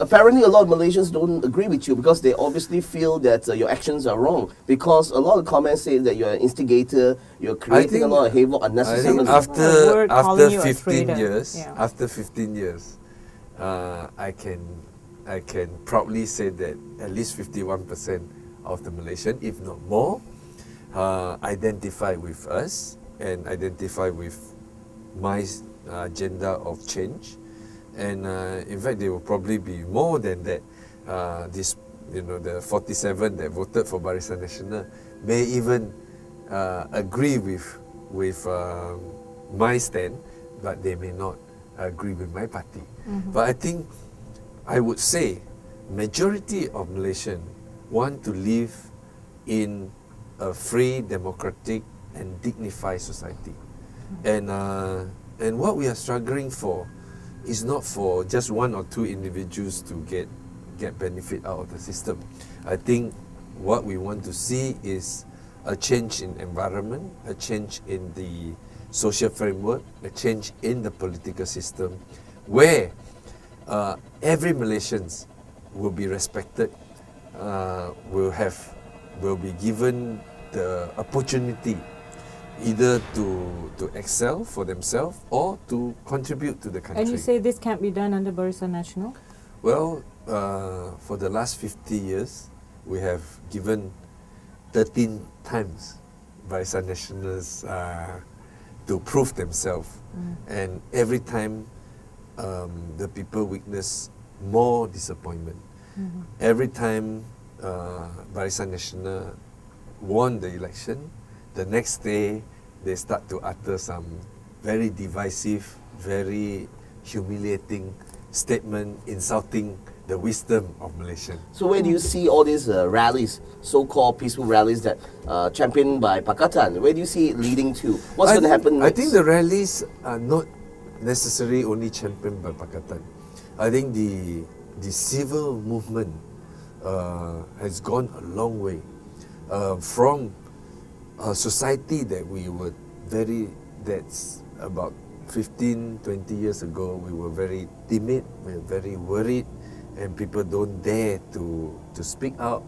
apparently a lot of Malaysians don't agree with you because they obviously feel that your actions are wrong. Because a lot of comments say that you're an instigator, you're creating a lot of havoc unnecessarily. After 15 years, after 15 years, I can proudly say that at least 51% of the Malaysian, if not more, identify with us and identify with my agenda of change. And in fact, there will probably be more than that. The 47 that voted for Barisan Nasional may even agree with my stand, but they may not agree with my party. But I think I would say majority of Malaysians want to live in a free, democratic, and dignified society. And what we are struggling for is not for just one or two individuals to get benefit out of the system. I think what we want to see is a change in environment, a change in the social framework, a change in the political system, where every Malaysian will be respected, will be given the opportunity either to excel for themselves or to contribute to the country. And you say this can't be done under Barisan Nasional? Well, for the last 50 years, we have given 13 times Barisan Nasionals to prove themselves. And every time the people witness more disappointment. Every time Barisan Nasional won the election, the next day they start to utter some very divisive, very humiliating statement insulting the wisdom of Malaysians. So where do you see all these rallies, so-called peaceful rallies that championed by Pakatan? Where do you see it leading to? What's going to happen next? I think the rallies are not necessarily only championed by Pakatan. I think the civil movement has gone a long way from a society that we were that's about 15, 20 years ago, we were very timid, we were very worried, and people don't dare to speak out.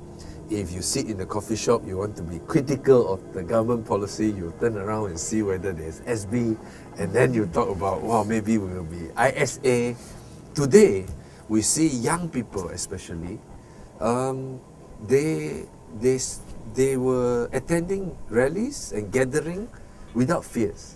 If you sit in a coffee shop, you want to be critical of the government policy, you turn around and see whether there's SB, and then you talk about, well, maybe we will be ISA. Today, we see young people especially, they were attending rallies and gathering without fears.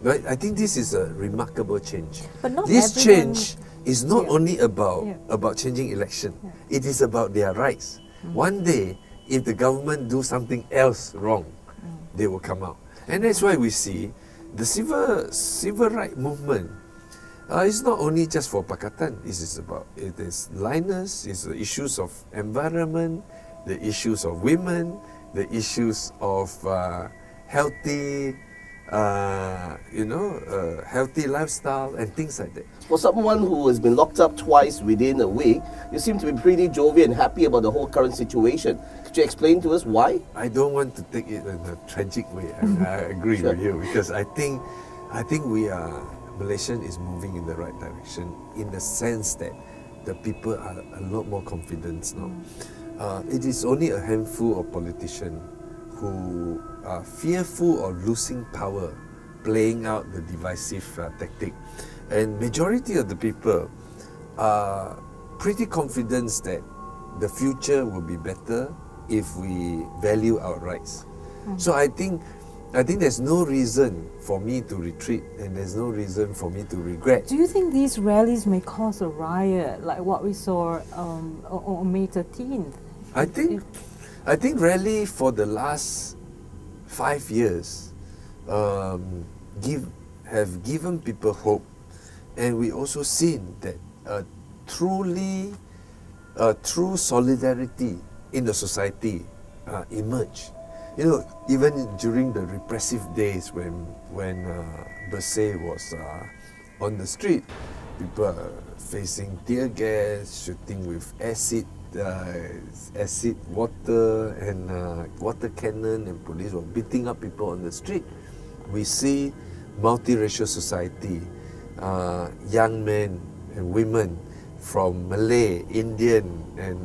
Right? I think this is a remarkable change. But not this everyone... change is not only about changing election. It is about their rights. One day, if the government do something else wrong, they will come out. And that's why we see the civil rights movement. It's not only just for Pakatan. It is liners, it's the issues of environment, the issues of women, the issues of healthy healthy lifestyle and things like that. For someone who has been locked up twice within a week, you seem to be pretty jovial and happy about the whole current situation. Could you explain to us why? I don't want to take it in a tragic way. I agree with you, because I think Malaysia is moving in the right direction in the sense that the people are a lot more confident now. It is only a handful of politicians who are fearful of losing power, playing out the divisive tactic. And majority of the people are pretty confident that the future will be better if we value our rights. So I think there's no reason for me to retreat, and there's no reason for me to regret. Do you think these rallies may cause a riot like what we saw on May 13th? I think rally for the last 5 years have given people hope, and we also seen that true solidarity in the society emerge. You know, even during the repressive days when Bersih was on the street, people are facing tear gas, shooting with acid water and water cannon, and police were beating up people on the street. We see multiracial society, young men and women from Malay, Indian, and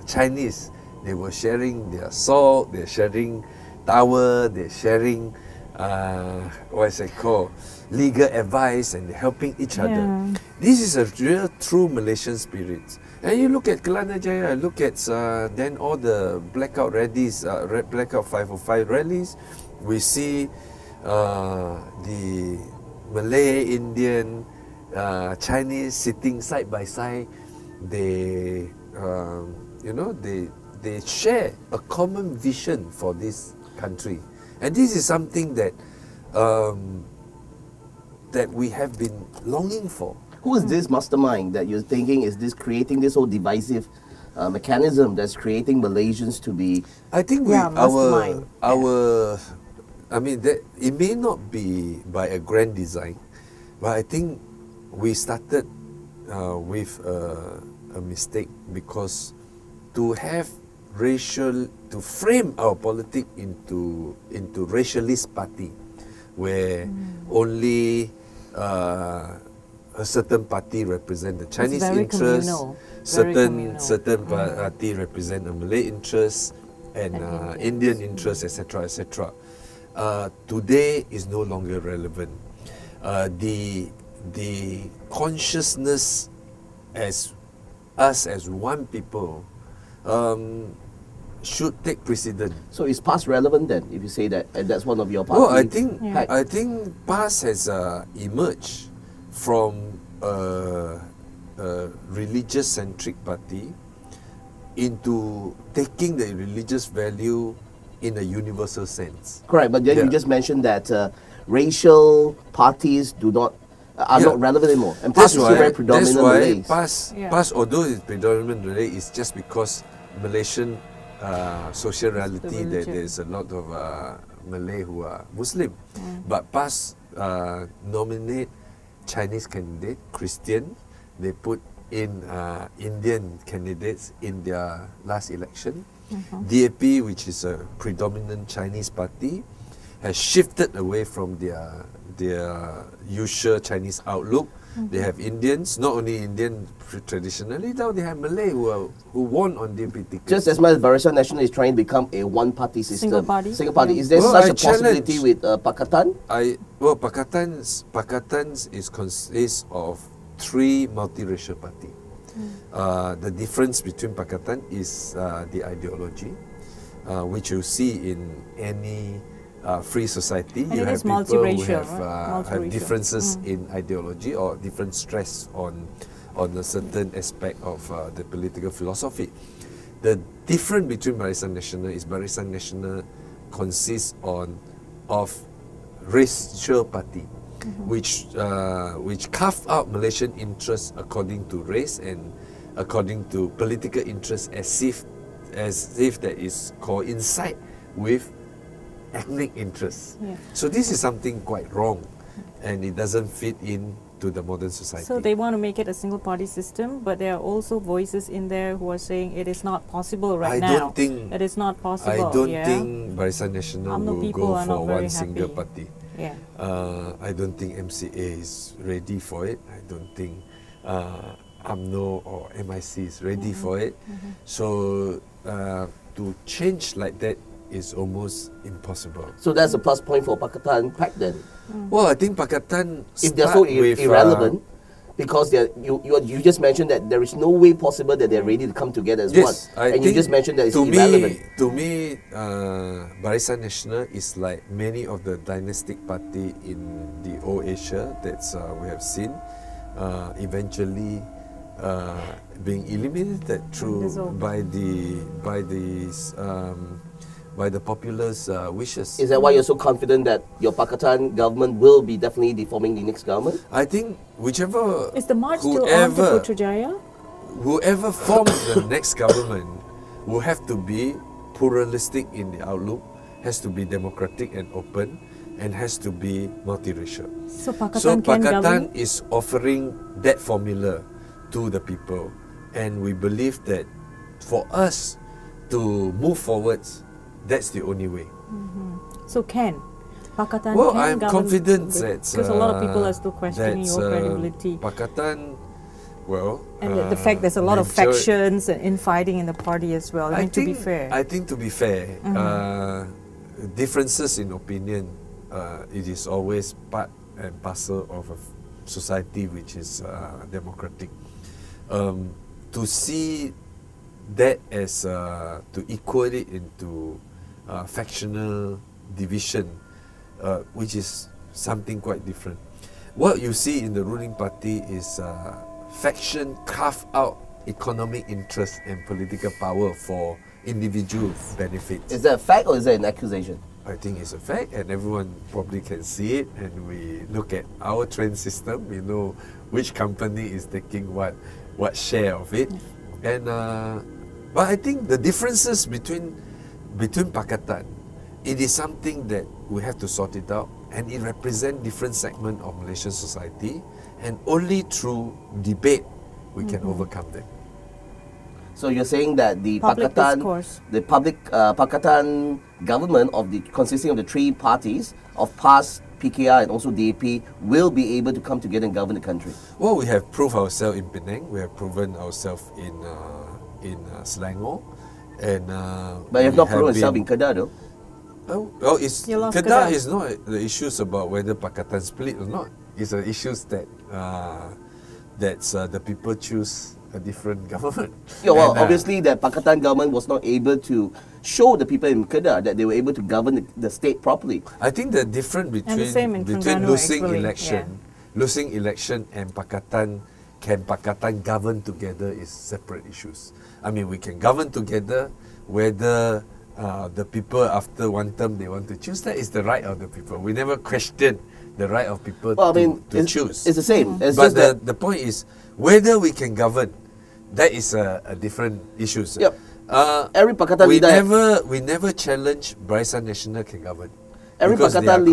Chinese. They were sharing their salt, they're sharing towel, they're sharing what's it called, legal advice, and they're helping each other. This is a real true Malaysian spirit. And you look at Kelana Jaya, look at then all the blackout rallies, blackout 505 rallies. We see the Malay, Indian, Chinese sitting side by side. They, you know, they share a common vision for this country, and this is something that that we have been longing for. Who is this mastermind that you're thinking is this creating this whole divisive mechanism that's creating Malaysians to be? I think I mean, that it may not be by a grand design, but I think we started with a mistake, because to have to frame our politics into racialist party, where only a certain party represent the Chinese interest, certain party represent the Malay interest, and Indian interest, etc., etc. Today is no longer relevant. The consciousness as us as one people should take precedence. So is PAS relevant then, if you say that, and that's one of your parties? Well, I think PAS has emerged from a religious-centric party into taking the religious value in a universal sense. Correct, but then you just mentioned that racial parties are not relevant anymore, and PAS is still very predominant. That's why PAS, although it's predominant Malay, is just because Malaysian social reality that there's a lot of Malay who are Muslim, but PAS nominate Chinese candidate, Christian. They put in Indian candidates in their last election. DAP, which is a predominant Chinese party, has shifted away from their usual Chinese outlook. They have Indians, not only Indian traditionally, now they have Malay who won on DAP tickets. Just as much as Barisan Nasional is trying to become a one-party system. Single party. Yeah. Is there such a possibility with Pakatan? Pakatan consists of 3 multiracial parties. The difference between Pakatan is the ideology, which you see in any free society. And you have people who have differences in ideology or different stress on a certain aspect of the political philosophy. The difference between Barisan Nasional is Barisan Nasional consists of racial party, which carve out Malaysian interests according to race and according to political interests, as if that is coincide with ethnic interests. So this is something quite wrong, and it doesn't fit into the modern society. So they want to make it a single party system, but there are also voices in there who are saying it is not possible now. It is not possible. I don't think Barisan Nasional will go for one single party. I don't think MCA is ready for it. I don't think UMNO or MIC is ready for it. So to change like that is almost impossible. So that's a plus point for Pakatan Pact then? Well, I think Pakatan, if they're so irrelevant, because you just mentioned that there is no way possible that they're ready to come together as one. And you just mentioned that it's irrelevant. To me, Barisan Nasional is like many of the dynastic party in the old Asia that we have seen eventually being eliminated by the populace wishes. Is that why you're so confident that your Pakatan government will be definitely forming the next government? I think whichever... Is the march still on to Putrajaya? Whoever forms the next government will have to be pluralistic in the outlook, has to be democratic and open, and has to be multiracial. So Pakatan is offering that formula to the people, and we believe that for us to move forwards, that's the only way. So Pakatan I'm confident that because a lot of people are still questioning your credibility. Pakatan Well, and the fact there's a lot of factions and infighting in the party as well. I mean, to be fair. I think to be fair, differences in opinion, it is always part and parcel of a society which is democratic. To see that as to equate it into factional division, which is something quite different. What you see in the ruling party is faction carve out economic interest and political power for individual benefits. Is that a fact or is that an accusation? I think it's a fact, and everyone probably can see it. And we look at our train system, we know which company is taking what share of it. And but I think the differences between Pakatan, it is something that we have to sort it out, and it represents different segments of Malaysian society, and only through debate we can overcome them. So you're saying that the public Pakatan, discourse. the public Pakatan government consisting of the three parties of PAS, PKR and also DAP will be able to come together and govern the country? Well, we have proved ourselves in Penang. We have proven ourselves in Selangor, and but you have not proven yourself in Kedah, though. Well, Kedah is not the issues about whether Pakatan split or not. It's the issues that the people choose a different government. Yeah, well, obviously the Pakatan government was not able to show the people in Kedah that they were able to govern the state properly. I think the difference between losing election and Pakatan, can Pakatan govern together, is separate issues. I mean, we can govern together, whether the people after one term they want to choose, that is the right of the people. We never question the right of people to choose. It's the same. It's but the point is, whether we can govern, that is a different issue. Yep. Every Pakatan leader... We never challenge Barisan Nasional can govern. Every Pakatan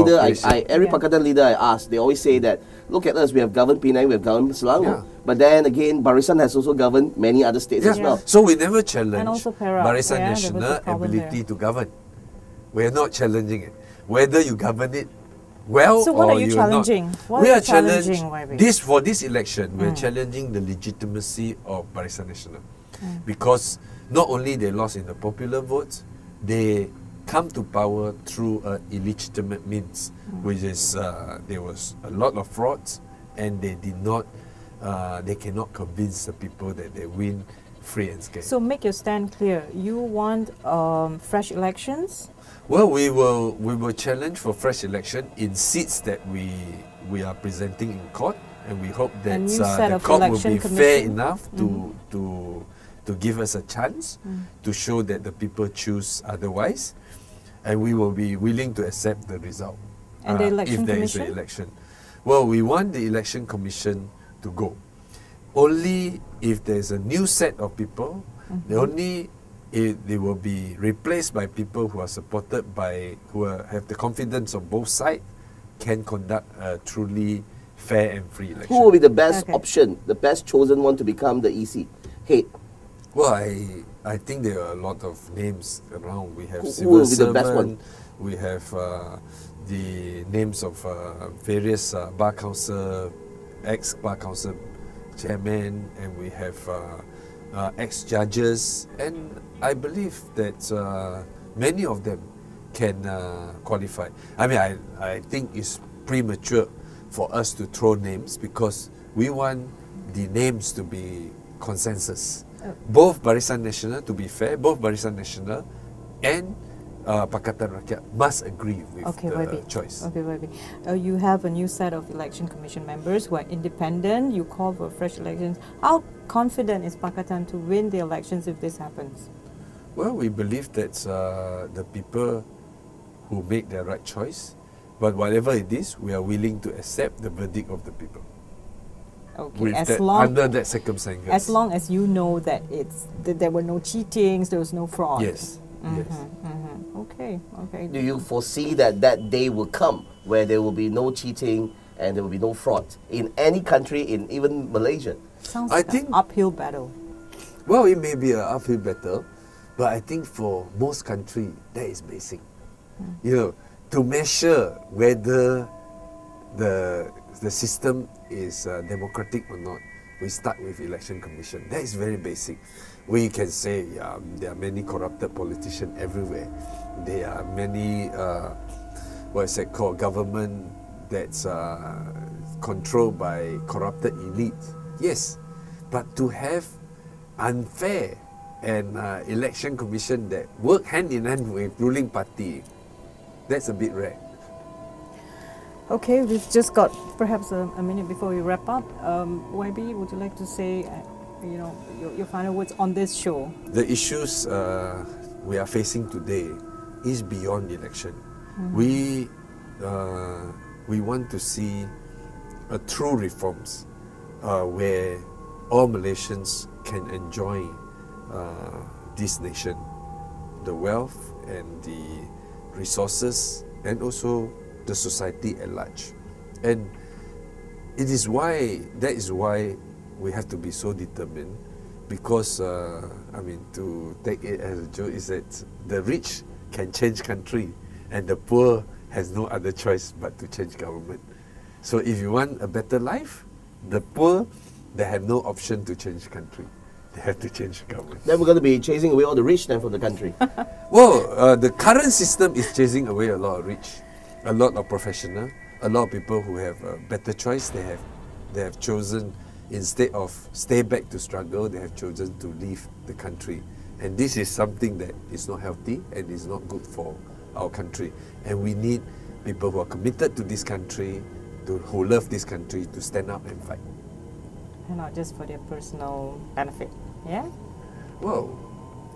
leader I ask, they always say that, look at us, we have governed Penang, we have governed Selangor. Yeah. But then again, Barisan has also governed many other states as well. So we never challenge Barisan Nasional ability to govern. We are not challenging it. Whether you govern it well, so what are you challenging? We are challenging for this election. We are challenging the legitimacy of Barisan Nasional, because not only they lost in the popular votes, they come to power through illegitimate means, which is there was a lot of frauds, and they did not, they cannot convince the people that they win free and square. So make your stand clear. You want fresh elections? Well, we will challenge for fresh election in seats that we are presenting in court, and we hope that the court will be fair enough to give us a chance to show that the people choose otherwise, and we will be willing to accept the result. And the election if there commission? is an election. Well, we want the election commission to go. Only if there is a new set of people, they will be replaced by people who are supported by, who have the confidence of both sides, can conduct a truly fair and free election. Who will be the best option, the best chosen one to become the EC head? Well, I think there are a lot of names around. We have civil servant, we have the names of various bar council, ex-bar council chairman, and we have ex-judges, and I believe that many of them can qualify. I mean, I think it's premature for us to throw names, because we want the names to be consensus. Both Barisan Nasional, to be fair, both Barisan Nasional and Pakatan Rakyat must agree with the choice. Okay, YB. You have a new set of election commission members who are independent. You call for fresh elections. How confident is Pakatan to win the elections if this happens? Well, we believe that the people who make the right choice, but whatever it is, we are willing to accept the verdict of the people. Okay, under that circumstance. As long as you know that there were no cheatings, there was no fraud. Yes. Yes. Okay. Do you foresee that day will come where there will be no cheating and there will be no fraud in any country, in even Malaysia? Sounds like an uphill battle. Well, it may be an uphill battle, but I think for most countries, that is basic. You know, to measure whether the system is democratic or not, we start with Election Commission. That is very basic. We can say there are many corrupted politicians everywhere. There are many, what is it called, government that's controlled by corrupted elites. Yes, but to have unfair and Election Commission that work hand in hand with ruling party, that's a bit rare. Okay, we've just got perhaps a minute before we wrap up. YB, would you like to say, your final words on this show? The issues we are facing today is beyond election. We want to see true reforms where all Malaysians can enjoy this nation, the wealth and the resources, and also the society at large. And that is why we have to be so determined, because to take it as a joke, is that the rich can change country and the poor has no other choice but to change government. So if you want a better life, the poor, they have no option to change country. They have to change government. Then we're going to be chasing away all the rich then from the country. Well, the current system is chasing away a lot of rich, a lot of professional, a lot of people who have a better choice. They have chosen, instead of stay back to struggle, they have chosen to leave the country. And this is something that is not healthy and is not good for our country. And we need people who are committed to this country, who love this country, to stand up and fight. And not just for their personal benefit, yeah? Well,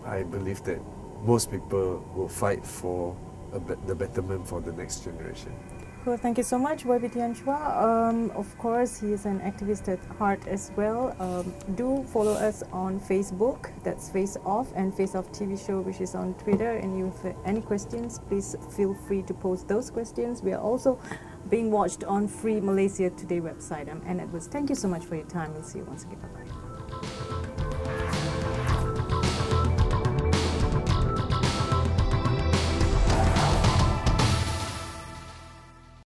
I believe that most people will fight for the betterment for the next generation. Well, thank you so much, YB Tian Chua. Of course, he is an activist at heart as well. Do follow us on Facebook, that's Face Off, and Face Off TV show, which is on Twitter. And if you have any questions, please feel free to post those questions. We are also being watched on Free Malaysia Today website. I'm Anne Edwards. Thank you so much for your time. We'll see you once again. Bye-bye.